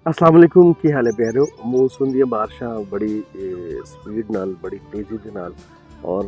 अस्सलाम वालेकुम की हाल है प्यारो। मौनसून दी बारिशां बड़ी स्पीड नाल बड़ी तेज़ी दे नाल और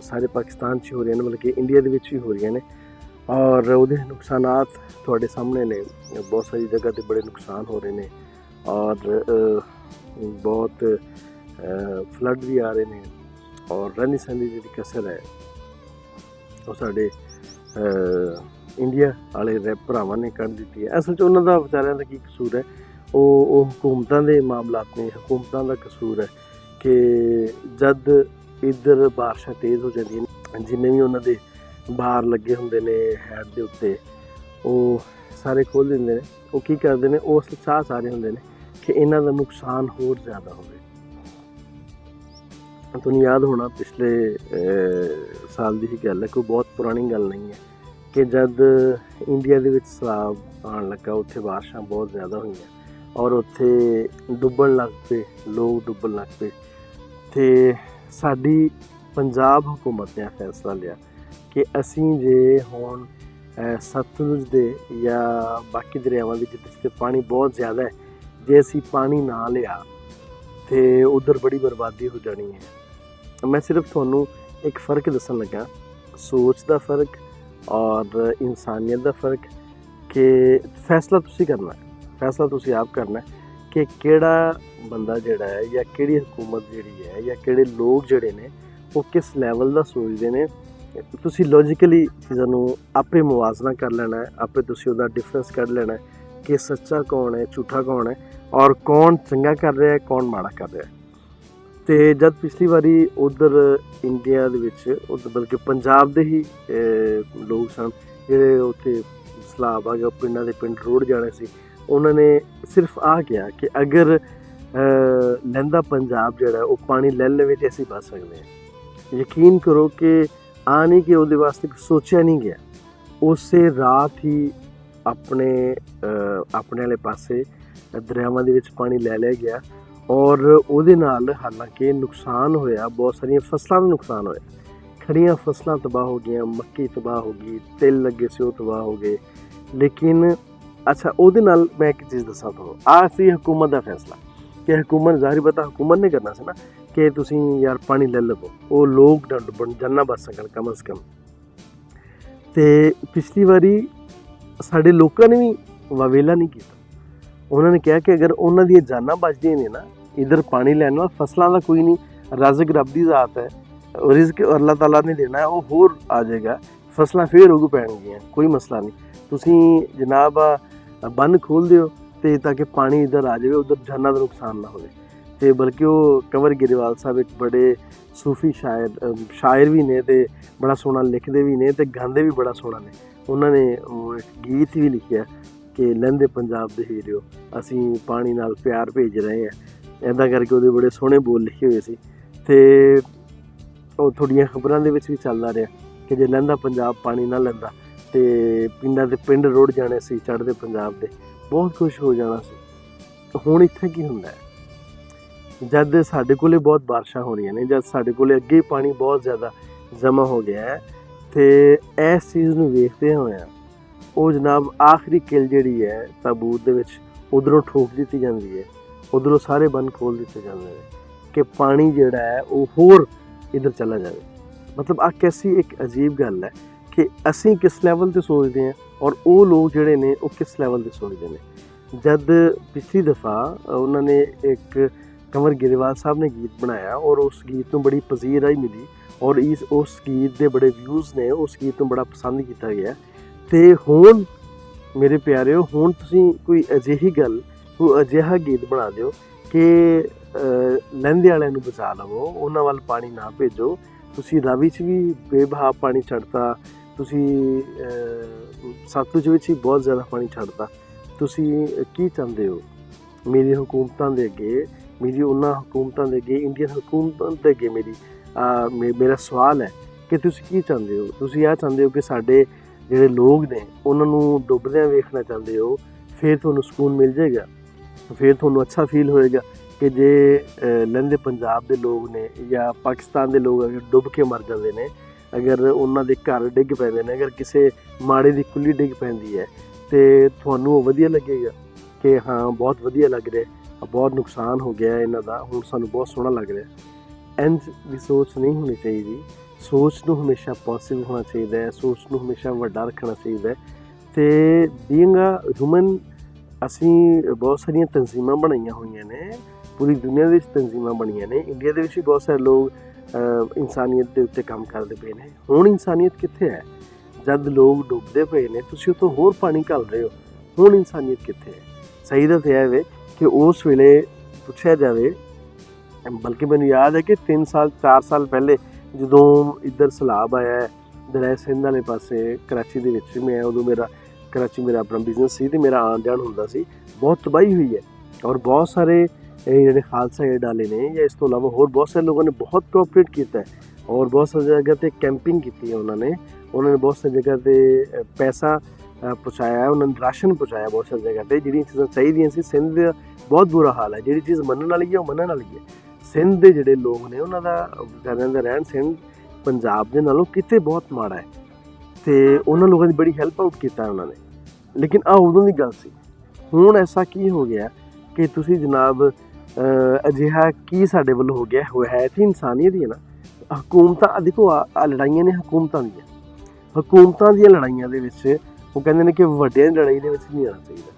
सारे पाकिस्तान च हो रही हैं, बल्कि इंडिया दे विच भी हो रही हैं और उहदे नुकसानात तुहाडे सामने ने। बहुत सारी जगह ते बड़े नुकसान हो रहे हैं और बहुत फ्लड भी आ रहे हैं और रहनी सहनी जिहड़ी कसर है वो साडे इंडिया वाले भरावां ने कढ़ दित्ती है। असल च उन्हां दा विचारियां दा की कसूर है, वो हुकूमतां दे मामलात ने, हुकूमतां दा कसूर है कि जद इधर बारिशां तेज़ हो जांदियां ने, जिन्ने भी उन्हां दे बाहर लगे हुंदे ने हैड दे उत्ते ओह सारे खोल दिंदे ने। वो की करदे ने, उस चाह रहे हुंदे ने कि इन्हां दा नुकसान होर ज़्यादा होवे। तुहानूं याद होना पिछले साल दी ही गल है, कोई बहुत पुरानी गल नहीं है कि जद इंडिया दे विच सैलाब आउण लगा, उत्थे बारिशां बहुत ज़्यादा होईयां और उत्थे डुब्बण लग पे, लोग डुब्बण लग पे। ते साडी पंजाब हुकूमत ने फैसला लिया कि असीं जे हुण सतलुज दे या बाकी दरियावां दे जित्थे पानी बहुत ज़्यादा है, जे असीं पानी ना लिया ते उधर बड़ी बर्बादी हो जानी है। मैं सिर्फ तुहानूं एक फ़र्क दस्सण लगा, सोच दा फ़र्क और इंसानियत दा फ़र्क। कि फैसला तुसीं करना है, फैसला तुसीं आप करना है कि केड़ा बंदा जिहड़ा है या केड़ी हुकूमत जिहड़ी है या केड़े लोग जिहड़े ने वो किस लैवल दा सोचदे ने। तुसीं लॉजिकली चीज़ां नूं आपे मुवाजना कर लेना है, आपे तुसीं उहदा डिफरेंस कढ लेना है कि सच्चा कौन है, झूठा कौन है और कौन चंगा कर रहा है, कौन माड़ा कर रहा है। ते जद पिछली बारी उधर इंडिया दे विच उधर बल्कि पंजाब दे ही लोग सन जिहड़े उत्थे सैलाब आ गया, पिंडां दे पिंड रोड़ जाने सी, उन्होंने सिर्फ आ किया कि अगर लैंदा पंजाब जिहड़ा है वो पानी ले लवे तो असीं बच सकते हैं। यकीन करो कि आ नहीं कि उहदे वास्ते सोचा नहीं गया, उसे रात ही अपने वाले पासे दरियावां दे विच पानी ले लिया गया और उहदे नाल हालांकि नुकसान होया, बहुत सारियां फसलां दा नुकसान होया, खड़ियां फसलां तबाह हो गई, मक्की तबाह हो गई, तिल लगे से वो तबाह हो गए। लेकिन अच्छा उहदे नाल मैं एक चीज़ दस्सां तुहानूं, आ सी हुकूमत दा फैसला कि हुकूमत ज़ाहिर पता हुकूमत ने करना सी ना कि तुसीं यार पानी ले लवो, वो लोग ना डुब्बण, जान्नां बच सकण कम अज़ कम। ते पिछली बारी साडे लोकां ने भी वावेला नहीं कीता, उन्होंने कहा कि अगर उन्हां दी जानां बचदियां ने ना, इधर पानी लैण नाल फसलां दा कोई नहीं, रज़क रब दी ज़ात है, रिज़क अल्लाह ताला ने देना है, वो होर आ जाएगा, फसलां फिर उग पैणगियां, कोई मसला नहीं। तुसीं जनाब बंद खोल दिओ ते ताकि पानी इधर आ जाए, उधर जानां दा नुकसान ना होवे। ते बल्कि वो कंवर गिरीवाल साहब एक बड़े सूफी शायर भी ने ते बड़ा सोहना लिखदे भी ने ते गांदे भी बड़ा सोहना ने। उन्होंने एक गीत भी लिखिया कि लैंदे पंजाब दे हीरिओ, असीं पानी नाल प्यार भेज रहे हैं, इदां करके ਉਹਦੇ बड़े सोहने बोल लिखे हुए सी। ते ਉਹ थोड़ियां खबरां दे विच भी चलदा रहा कि जे लैंदा पंजाब पानी ना लैंदा ते पिंडां दे पिंड रुड़ जाने सी, चढ़दे पंजाब दे बहुत कुछ हो जाना सी। हुण इत्थे की हुंदा है, जद साडे कोले बहुत बारिशां हो रहीਆਂ ने, जद साडे कोले अगे पानी बहुत ज़्यादा जमा हो गया है, ते इस चीज़ नूं वेखदे होइआं ਉਹ जनाब आखिरी किल जिहड़ी है ताबूत दे विच उधरों ठोक दित्ती जांदी है, उधरों सारे बंद खोल दित्ते जांदे ने कि पानी जिहड़ा है वो होर इधर चला जाए। मतलब आ कैसी एक अजीब गल है कि असीं किस लैवल ते सोचते हैं और वो लोग जिहड़े ने वो किस लैवल ते सोचते हैं। जद पिछली दफ़ा उन्होंने एक कंवर गिरीवाल साहब ने गीत बनाया और उस गीत नूं बड़ी पजीराई मिली और उस गीत दे बड़े व्यूज़ ने, उस गीत नूं बड़ा पसंद किया गया। ते हुण मेरे प्यारे हुण तुसीं कोई अजिही गल, कोई अजिहा गीत बना दिओ कि लैंदे वालिआं नूं बचा लवो, उन्हां वल पानी ना भेजो। तुसीं रावी च भी बेबहा पानी छड्डता, तुसीं सतलुज विच भी बहुत ज़्यादा पानी छड्डता, तुसीं की चाहुंदे हो? मेरी हुकूमतां दे अगे, मेरी उन्हां हुकूमतां दे अगे, इंडियन हुकूमतां दे अगे मेरा सवाल है कि तुसीं की चाहुंदे हो? तुसीं आ चाहुंदे हो कि साडे ਜਿਹੜੇ ਲੋਕ ਨੇ ਉਹਨਾਂ ਨੂੰ ਡੁੱਬਦਿਆਂ ਵੇਖਣਾ ਚਾਹੁੰਦੇ ਹੋ, ਫਿਰ ਤੁਹਾਨੂੰ ਸਕੂਨ ਮਿਲ ਜਾਏਗਾ, ਫਿਰ ਤੁਹਾਨੂੰ ਅੱਛਾ ਫੀਲ ਹੋਏਗਾ ਕਿ ਜੇ ਲਹਿੰਦੇ ਪੰਜਾਬ ਦੇ ਲੋਕ ਨੇ ਜਾਂ ਪਾਕਿਸਤਾਨ ਦੇ ਲੋਕ ਅਗਰ ਡੁੱਬ ਕੇ ਮਰ ਜਾਂਦੇ ਨੇ, ਅਗਰ ਉਹਨਾਂ ਦੇ ਘਰ ਡਿੱਗ ਪੈਂਦੇ ਨੇ, ਅਗਰ ਕਿਸੇ ਮਾੜੇ ਦੀ ਕੁੱਲੀ ਡਿੱਗ ਪੈਂਦੀ ਹੈ ਤੇ ਤੁਹਾਨੂੰ ਉਹ ਵਧੀਆ ਲੱਗੇਗਾ ਕਿ ਹਾਂ ਬਹੁਤ ਵਧੀਆ ਲੱਗ ਰਿਹਾ, ਬਹੁਤ ਨੁਕਸਾਨ ਹੋ ਗਿਆ ਇਹਨਾਂ ਦਾ, ਹੁਣ ਸਾਨੂੰ ਬਹੁਤ ਸੋਹਣਾ ਲੱਗ ਰਿਹਾ। ਇੰਝ ਦੀ ਸੋਚ ਨਹੀਂ ਹੋਣੀ ਚਾਹੀਦੀ। ਸੋਚ ਨੂੰ ਹਮੇਸ਼ਾ ਪੋਜ਼ਿਟਿਵ ਹੋਣਾ ਚਾਹੀਦਾ ਹੈ, ਸੋਚ ਨੂੰ ਹਮੇਸ਼ਾ ਵੱਡਾ ਰੱਖਣਾ ਚਾਹੀਦਾ ਹੈ। ਅਤੇ ਬੀਇੰਗ ਅ ਹਿਊਮਨ ਅਸੀਂ ਬਹੁਤ ਸਾਰੀਆਂ ਤਨਜ਼ੀਮਾਂ ਬਣਾਈਆਂ ਹੋਈਆਂ ਨੇ, ਪੂਰੀ ਦੁਨੀਆ ਦੇ ਵਿੱਚ ਤਨਜ਼ੀਮਾਂ ਬਣੀਆਂ ਨੇ। ਇੰਡੀਆ ਦੇ ਵਿੱਚ ਵੀ ਬਹੁਤ ਸਾਰੇ ਲੋਕ ਇਨਸਾਨੀਅਤ ਦੇ ਉੱਤੇ ਕੰਮ ਕਰਦੇ ਪਏ ਨੇ। ਹੁਣ ਇਨਸਾਨੀਅਤ ਕਿੱਥੇ ਹੈ? ਜਦ ਲੋਕ ਡੁੱਬਦੇ ਪਏ ਨੇ ਤੁਸੀਂ ਉੱਥੋਂ ਹੋਰ ਪਾਣੀ ਘੱਲ ਰਹੇ ਹੋ, ਹੁਣ ਇਨਸਾਨੀਅਤ ਕਿੱਥੇ ਹੈ? ਸਹੀ ਤਾਂ ਇਹ ਵੇ ਕਿ ਉਸ ਵੇਲੇ ਪੁੱਛਿਆ ਜਾਵੇ, ਬਲਕਿ ਮੈਨੂੰ ਯਾਦ ਹੈ ਕਿ 3 ਸਾਲ 4 ਸਾਲ ਪਹਿਲੇ ਜਦੋਂ ਇੱਧਰ ਸੈਲਾਬ ਆਇਆ ਹੈ ਦਰਿਆ ਸਿੰਧ ਵਾਲੇ ਪਾਸੇ ਕਰਾਚੀ ਦੇ ਵਿੱਚ, ਮੈਂ ਉਦੋਂ ਕਰਾਚੀ ਮੇਰਾ ਆਪਣਾ ਬਿਜ਼ਨਸ ਸੀ ਅਤੇ ਮੇਰਾ ਆਉਣ ਜਾਣ ਹੁੰਦਾ ਸੀ। ਬਹੁਤ ਤਬਾਹੀ ਹੋਈ ਹੈ ਔਰ ਬਹੁਤ ਸਾਰੇ ਇਹ ਜਿਹੜੇ ਖਾਲਸਾ ਏਡ ਵਾਲੇ ਨੇ ਜਾਂ ਇਸ ਤੋਂ ਇਲਾਵਾ ਹੋਰ ਬਹੁਤ ਸਾਰੇ ਲੋਕਾਂ ਨੇ ਬਹੁਤ ਕੋਆਪਰੇਟ ਕੀਤਾ ਹੈ ਔਰ ਬਹੁਤ ਸਾਰੀ ਜਗ੍ਹਾ 'ਤੇ ਕੈਂਪਿੰਗ ਕੀਤੀ ਹੈ। ਉਹਨਾਂ ਨੇ ਬਹੁਤ ਸਾਰੀ ਜਗ੍ਹਾ 'ਤੇ ਪੈਸਾ ਪਹੁੰਚਾਇਆ, ਉਹਨਾਂ ਨੇ ਰਾਸ਼ਨ ਪਹੁੰਚਾਇਆ ਬਹੁਤ ਸਾਰੀ ਜਗ੍ਹਾ 'ਤੇ। ਜਿਹੜੀਆਂ ਚੀਜ਼ਾਂ ਚਾਹੀਦੀਆਂ ਸੀ, ਸਿੰਧ ਦਾ ਬਹੁਤ ਬੁਰਾ ਹਾਲ ਹੈ। ਜਿਹੜੀ ਚੀਜ਼ ਮੰਨਣ ਵਾਲੀ ਹੈ ਉਹ ਮੰਨਣ ਵਾਲੀ ਹੈ। ਸਿੰਧ ਦੇ ਜਿਹੜੇ ਲੋਕ ਨੇ ਉਹਨਾਂ ਦਾ ਵਿਚਾਰਿਆਂ ਦਾ ਰਹਿਣ ਸਹਿਣ ਪੰਜਾਬ ਦੇ ਨਾਲੋਂ ਕਿਤੇ ਬਹੁਤ ਮਾੜਾ ਹੈ ਅਤੇ ਉਹਨਾਂ ਲੋਕਾਂ ਦੀ ਬੜੀ ਹੈਲਪ ਆਊਟ ਕੀਤਾ ਉਹਨਾਂ ਨੇ। ਲੇਕਿਨ ਉਦੋਂ ਦੀ ਗੱਲ ਸੀ। ਹੁਣ ਐਸਾ ਕੀ ਹੋ ਗਿਆ ਕਿ ਤੁਸੀਂ ਜਨਾਬ ਅਜਿਹਾ ਕੀ ਸਾਡੇ ਵੱਲੋਂ ਹੋ ਗਿਆ? ਹੈ ਤਾਂ ਇਨਸਾਨੀਅਤ ਹੀ ਹੈ ਨਾ। ਹਕੂਮਤਾਂ ਦੇਖੋ, ਲੜਾਈਆਂ ਨੇ ਹਕੂਮਤਾਂ ਦੀਆਂ ਲੜਾਈਆਂ ਦੇ ਵਿੱਚ ਉਹ ਕਹਿੰਦੇ ਨੇ ਕਿ ਵੱਡਿਆਂ ਦੀ ਲੜਾਈ ਦੇ ਵਿੱਚ ਨਹੀਂ ਆਉਣਾ ਚਾਹੀਦਾ।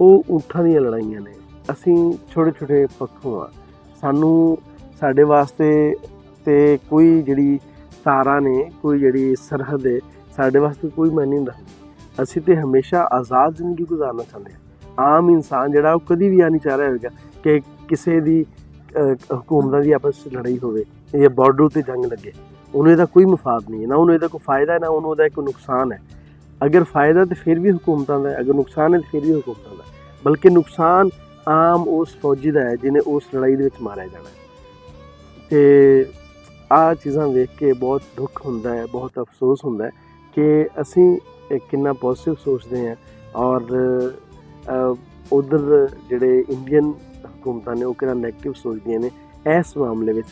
ਉਹ ਊਠਾਂ ਦੀਆਂ ਲੜਾਈਆਂ ਨੇ। ਅਸੀਂ ਛੋਟੇ ਛੋਟੇ ਪੱਖੋਂ ਹਾਂ, ਸਾਨੂੰ ਸਾਡੇ ਵਾਸਤੇ ਤੇ ਕੋਈ ਜਿਹੜੀ ਤਾਰਾਂ ਨੇ, ਕੋਈ ਜਿਹੜੀ ਸਰਹੱਦ ਹੈ, ਸਾਡੇ ਵਾਸਤੇ ਕੋਈ ਮਾਇਨੇ ਨਹੀਂ ਰੱਖਦੀ। ਅਸੀਂ ਤਾਂ ਹਮੇਸ਼ਾ ਆਜ਼ਾਦ ਜ਼ਿੰਦਗੀ ਗੁਜ਼ਾਰਨਾ ਚਾਹੁੰਦੇ ਹਾਂ। ਆਮ ਇਨਸਾਨ ਜਿਹੜਾ ਉਹ ਕਦੀ ਵੀ ਨਹੀਂ ਚਾਹ ਰਿਹਾ ਹੋਵੇਗਾ ਕਿ ਕਿਸੇ ਦੀ ਹਕੂਮਤਾਂ ਦੀ ਆਪਸ ਵਿੱਚ ਲੜਾਈ ਹੋਵੇ ਜਾਂ ਬਾਰਡਰ 'ਤੇ ਜੰਗ ਲੱਗੇ। ਉਹਨੂੰ ਇਹਦਾ ਕੋਈ ਮਫਾਦ ਨਹੀਂ ਹੈ, ਨਾ ਉਹਨੂੰ ਇਹਦਾ ਕੋਈ ਫਾਇਦਾ ਹੈ, ਨਾ ਉਹਨੂੰ ਉਹਦਾ ਕੋਈ ਨੁਕਸਾਨ ਹੈ। ਅਗਰ ਫਾਇਦਾ ਤਾਂ ਫਿਰ ਵੀ ਹਕੂਮਤਾਂ ਦਾ, ਅਗਰ ਨੁਕਸਾਨ ਹੈ ਤਾਂ ਫਿਰ ਵੀ ਹਕੂਮਤਾਂ ਦਾ। ਬਲਕਿ ਨੁਕਸਾਨ ਆਮ ਉਸ ਫੌਜੀ ਦਾ ਹੈ ਜਿਹਨੇ ਉਸ ਲੜਾਈ ਦੇ ਵਿੱਚ ਮਾਰਿਆ ਜਾਣਾ। ਅਤੇ ਆਹ ਚੀਜ਼ਾਂ ਵੇਖ ਕੇ ਬਹੁਤ ਦੁੱਖ ਹੁੰਦਾ ਹੈ, ਬਹੁਤ ਅਫਸੋਸ ਹੁੰਦਾ ਹੈ ਕਿ ਅਸੀਂ ਕਿੰਨਾ ਪੋਜ਼ੀਟਿਵ ਸੋਚਦੇ ਹਾਂ ਔਰ ਉੱਧਰ ਜਿਹੜੇ ਇੰਡੀਅਨ ਹਕੂਮਤਾਂ ਨੇ ਉਹ ਕਿੰਨਾ ਨੈਗੇਟਿਵ ਸੋਚਦੀਆਂ ਨੇ ਇਸ ਮਾਮਲੇ ਵਿੱਚ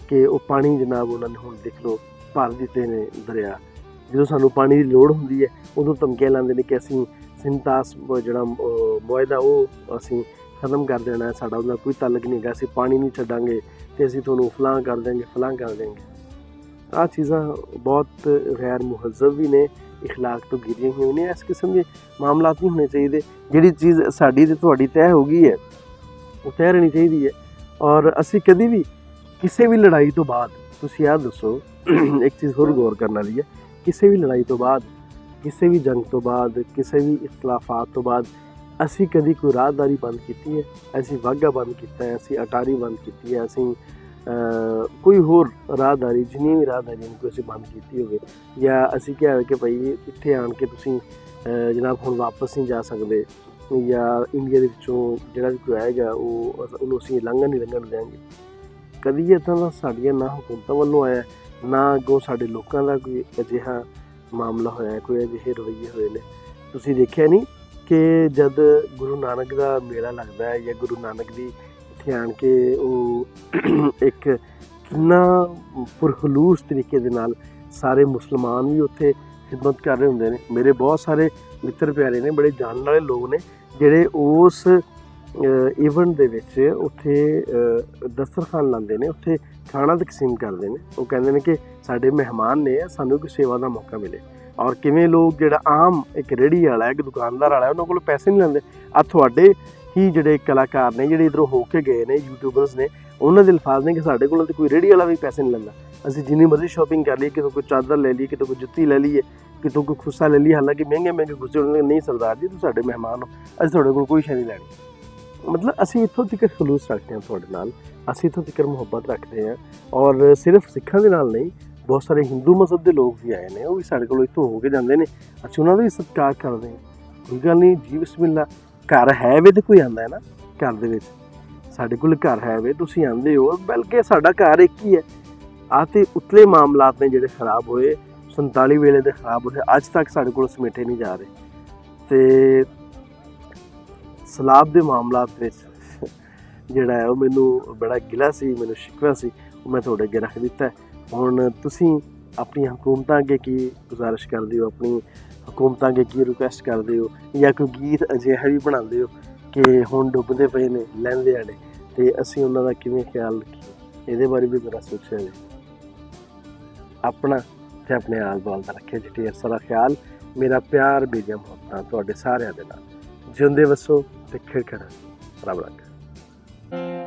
ਕਿ ਉਹ ਪਾਣੀ ਜਨਾਬ ਉਹਨਾਂ ਨੇ ਹੁਣ ਦੇਖ ਲਓ ਭਰ ਦਿੱਤੇ ਨੇ ਦਰਿਆ। ਜਦੋਂ ਸਾਨੂੰ ਪਾਣੀ ਦੀ ਲੋੜ ਹੁੰਦੀ ਹੈ ਉਦੋਂ ਧਮਕੀਆਂ ਲਾਉਂਦੇ ਨੇ ਕਿ ਅਸੀਂ ਸਿੰਤਾਸ ਜਿਹੜਾ ਮੁਆਹਦਾ ਉਹ ਅਸੀਂ ਖਤਮ ਕਰ ਦੇਣਾ, ਸਾਡਾ ਉਹਦਾ ਕੋਈ ਤਾਲੁਕ ਨਹੀਂ ਹੈਗਾ, ਅਸੀਂ ਪਾਣੀ ਨਹੀਂ ਛੱਡਾਂਗੇ ਅਤੇ ਅਸੀਂ ਤੁਹਾਨੂੰ ਫਲਾਂ ਕਰ ਦੇਂਗੇ, ਫਲਾਂ ਕਰ ਦੇਂਗੇ। ਆਹ ਚੀਜ਼ਾਂ ਬਹੁਤ ਗੈਰ ਮੁਹੱਜ਼ਬ ਵੀ ਨੇ, ਇਖਲਾਕ ਤੋਂ ਗਿਰੀਆਂ ਹੋਈਆਂ ਨੇ। ਇਸ ਕਿਸਮ ਦੇ ਮਾਮਲਾਤ ਨਹੀਂ ਹੋਣੇ ਚਾਹੀਦੇ। ਜਿਹੜੀ ਚੀਜ਼ ਸਾਡੀ ਅਤੇ ਤੁਹਾਡੀ ਤੈਅ ਹੋ ਗਈ ਹੈ ਉਹ ਤੈਅ ਰਹਿਣੀ ਚਾਹੀਦੀ ਹੈ। ਔਰ ਅਸੀਂ ਕਦੀ ਵੀ ਕਿਸੇ ਵੀ ਲੜਾਈ ਤੋਂ ਬਾਅਦ, ਤੁਸੀਂ ਆਹ ਦੱਸੋ, ਇੱਕ ਚੀਜ਼ ਹੋਰ ਗੌਰ ਕਰਨ ਵਾਲੀ ਹੈ, ਕਿਸੇ ਵੀ ਲੜਾਈ ਤੋਂ ਬਾਅਦ, ਕਿਸੇ ਵੀ ਜੰਗ ਤੋਂ ਬਾਅਦ, ਕਿਸੇ ਵੀ ਇਖਤਲਾਫਾਤ ਤੋਂ ਬਾਅਦ ਅਸੀਂ ਕਦੀ ਕੋਈ ਰਾਹਦਾਰੀ ਬੰਦ ਕੀਤੀ ਹੈ? ਅਸੀਂ ਵਾਹਗਾ ਬੰਦ ਕੀਤਾ ਹੈ, ਅਸੀਂ ਅਟਾਰੀ ਬੰਦ ਕੀਤੀ ਹੈ, ਅਸੀਂ ਕੋਈ ਹੋਰ ਰਾਹਦਾਰੀ, ਜਿੰਨੀ ਵੀ ਰਾਹਦਾਰੀ ਕੋਈ ਅਸੀਂ ਬੰਦ ਕੀਤੀ ਹੋਵੇ, ਜਾਂ ਅਸੀਂ ਕਿਹਾ ਹੋਵੇ ਕਿ ਭਾਈ ਇੱਥੇ ਆਣ ਕੇ ਤੁਸੀਂ ਜਨਾਬ ਹੁਣ ਵਾਪਸ ਨਹੀਂ ਜਾ ਸਕਦੇ, ਜਾਂ ਇੰਡੀਆ ਦੇ ਵਿੱਚੋਂ ਜਿਹੜਾ ਵੀ ਕੋਈ ਆਏਗਾ ਉਹਨੂੰ ਅਸੀਂ ਨਹੀਂ ਲੰਘਣ ਦਿਆਂਗੇ? ਕਦੀ ਇੱਦਾਂ ਦਾ ਸਾਡੀਆਂ ਨਾ ਹਕੂਮਤਾਂ ਵੱਲੋਂ ਆਇਆ, ਨਾ ਅੱਗੋਂ ਸਾਡੇ ਲੋਕਾਂ ਦਾ ਕੋਈ ਅਜਿਹਾ ਮਾਮਲਾ ਹੋਇਆ, ਕੋਈ ਅਜਿਹੇ ਰਵੱਈਏ ਹੋਏ ਨੇ। ਤੁਸੀਂ ਦੇਖਿਆ ਨਹੀਂ ਕਿ ਜਦ ਗੁਰੂ ਨਾਨਕ ਦਾ ਮੇਲਾ ਲੱਗਦਾ ਹੈ ਜਾਂ ਗੁਰੂ ਨਾਨਕ ਦੀ ਇੱਥੇ ਆਣ ਕੇ ਉਹ ਇੱਕ ਕਿੰਨਾ ਪੁਰਖਲੂਸ ਤਰੀਕੇ ਦੇ ਨਾਲ ਸਾਰੇ ਮੁਸਲਮਾਨ ਵੀ ਉੱਥੇ ਖਿਦਮਤ ਕਰ ਰਹੇ ਹੁੰਦੇ ਨੇ। ਮੇਰੇ ਬਹੁਤ ਸਾਰੇ ਮਿੱਤਰ ਪਿਆਰੇ ਨੇ, ਬੜੇ ਜਾਣਨ ਵਾਲੇ ਲੋਕ ਨੇ, ਜਿਹੜੇ ਉਸ ਈਵੈਂਟ ਦੇ ਵਿੱਚ ਉੱਥੇ ਦਸਤਰਖਾਨ ਲਾਉਂਦੇ ਨੇ, ਉੱਥੇ ਖਾਣਾ ਤਕਸੀਮ ਕਰਦੇ ਨੇ। ਉਹ ਕਹਿੰਦੇ ਨੇ ਕਿ ਸਾਡੇ ਮਹਿਮਾਨ ਨੇ, ਸਾਨੂੰ ਕੋਈ ਸੇਵਾ ਦਾ ਮੌਕਾ ਮਿਲੇ। ਔਰ ਕਿਵੇਂ ਲੋਕ ਜਿਹੜਾ ਆਮ ਇੱਕ ਰੇਹੜੀ ਵਾਲਾ, ਇੱਕ ਦੁਕਾਨਦਾਰ ਵਾਲਾ, ਉਹਨਾਂ ਕੋਲ ਪੈਸੇ ਨਹੀਂ ਲੈਂਦੇ। ਤੁਹਾਡੇ ਹੀ ਜਿਹੜੇ ਕਲਾਕਾਰ ਨੇ, ਜਿਹੜੇ ਇੱਧਰੋਂ ਹੋ ਕੇ ਗਏ ਨੇ, ਯੂਟਿਊਬਰਸ ਨੇ, ਉਹਨਾਂ ਦੇ ਅਲਫਾਜ਼ ਨੇ ਕਿ ਸਾਡੇ ਕੋਲ ਤਾਂ ਕੋਈ ਰੇਹੜੀ ਵਾਲਾ ਵੀ ਪੈਸੇ ਨਹੀਂ ਲੈਂਦਾ। ਅਸੀਂ ਜਿੰਨੀ ਮਰਜ਼ੀ ਸ਼ਾਪਿੰਗ ਕਰ ਲਈਏ, ਕਿਤੋਂ ਕੋਈ ਚਾਦਰ ਲੈ ਲਈਏ, ਕਿਤੋਂ ਕੋਈ ਜੁੱਤੀ ਲੈ ਲਈਏ, ਕਿਤੋਂ ਕੋਈ ਖੁੱਸਾ ਲੈ ਲਈਏ, ਹਾਲਾਂਕਿ ਮਹਿੰਗੇ ਖੁੱਸੇ ਹੁੰਦੇ। ਨਹੀਂ ਸਰਦਾਰ ਜੀ, ਤੁਸੀਂ ਸਾਡੇ ਮਹਿਮਾਨ ਹੋ, ਅਸੀਂ ਤੁਹਾਡੇ ਕੋਲ ਕੋਈ ਸ਼ੈ ਨਹੀਂ ਲੈਣੀ। ਮਤਲਬ ਅਸੀਂ ਇੱਥੋਂ ਤੱਕ ਖਲੂਸ ਰੱਖਦੇ ਹਾਂ ਤੁਹਾਡੇ ਨਾਲ, ਅਸੀਂ ਇੱਥੋਂ ਤੱਕ ਮੁਹੱਬਤ ਰੱਖਦੇ ਹਾਂ। ਔਰ ਸਿਰਫ ਸਿੱਖਾਂ ਦੇ ਨਾਲ ਨਹੀਂ, ਬਹੁਤ ਸਾਰੇ ਹਿੰਦੂ ਮਜ਼ਹਬ ਦੇ ਲੋਕ ਵੀ ਆਏ ਨੇ, ਉਹ ਵੀ ਸਾਡੇ ਕੋਲ ਇੱਥੋਂ ਹੋ ਕੇ ਜਾਂਦੇ ਨੇ। ਅਸੀਂ ਉਹਨਾਂ ਦਾ ਵੀ ਸਤਿਕਾਰ ਕਰਦੇ ਹਾਂ, ਕੋਈ ਗੱਲ ਨਹੀਂ ਜੀ, ਬਿਸਮਿਲ੍ਲਾ। ਘਰ ਹੈ ਵੇ ਤਾਂ ਕੋਈ ਆਉਂਦਾ ਹੈ ਨਾ, ਘਰ ਦੇ ਵਿੱਚ ਸਾਡੇ ਕੋਲ ਘਰ ਹੈ ਵੇ, ਤੁਸੀਂ ਆਉਂਦੇ ਹੋ, ਬਲਕਿ ਸਾਡਾ ਘਰ ਇੱਕ ਹੀ ਹੈ। ਆਹ ਤੇ ਉਤਲੇ ਮਾਮਲਾਤ ਨੇ ਜਿਹੜੇ ਖਰਾਬ ਹੋਏ 47 ਵੇਲੇ ਦੇ ਖਰਾਬ ਹੋਏ, ਅੱਜ ਤੱਕ ਸਾਡੇ ਕੋਲ ਸਮੇਟੇ ਨਹੀਂ ਜਾ ਰਹੇ। ਅਤੇ ਸਲਾਬ ਦੇ ਮਾਮਲਾਤ ਵਿੱਚ ਜਿਹੜਾ ਹੈ ਉਹ ਮੈਨੂੰ ਬੜਾ ਗਿਲਾ ਸੀ, ਮੈਨੂੰ ਸ਼ਿਕਵਾ ਸੀ, ਉਹ ਮੈਂ ਤੁਹਾਡੇ ਅੱਗੇ ਰੱਖ ਦਿੱਤਾ। ਹੁਣ ਤੁਸੀਂ ਆਪਣੀਆਂ ਹਕੂਮਤਾਂ ਅੱਗੇ ਕੀ ਗੁਜ਼ਾਰਿਸ਼ ਕਰਦੇ ਹੋ, ਆਪਣੀ ਹਕੂਮਤਾਂ ਅੱਗੇ ਕੀ ਰਿਕੁਐਸਟ ਕਰਦੇ ਹੋ, ਜਾਂ ਕੋਈ ਗੀਤ ਅਜਿਹਾ ਵੀ ਬਣਾਉਂਦੇ ਹੋ ਕਿ ਹੁਣ ਡੁੱਬਦੇ ਪਏ ਨੇ ਲਹਿੰਦੇ ਨੇ, ਤੇ ਅਸੀਂ ਉਹਨਾਂ ਦਾ ਕਿਵੇਂ ਖਿਆਲ ਰੱਖੀਏ, ਇਹਦੇ ਬਾਰੇ ਵੀ ਜ਼ਰਾ ਸੋਚਿਆ ਜੀ। ਆਪਣਾ ਤੇ ਆਪਣੇ ਆਲੇ ਦੁਆਲੇ ਦਾ ਰੱਖਿਆ ਜੀ ਢੇਰ ਸਾਰਾ ਖਿਆਲ। ਮੇਰਾ ਪਿਆਰ ਬੇਗਮ ਮੁਹੱਬਤਾਂ ਤੁਹਾਡੇ ਸਾਰਿਆਂ ਦੇ ਨਾਲ। ਜਿਉਂਦੇ ਵਸੋ ਤੇ ਖਿੜਖਿੜਾ ਰੱਬ ਰੱਖੇ।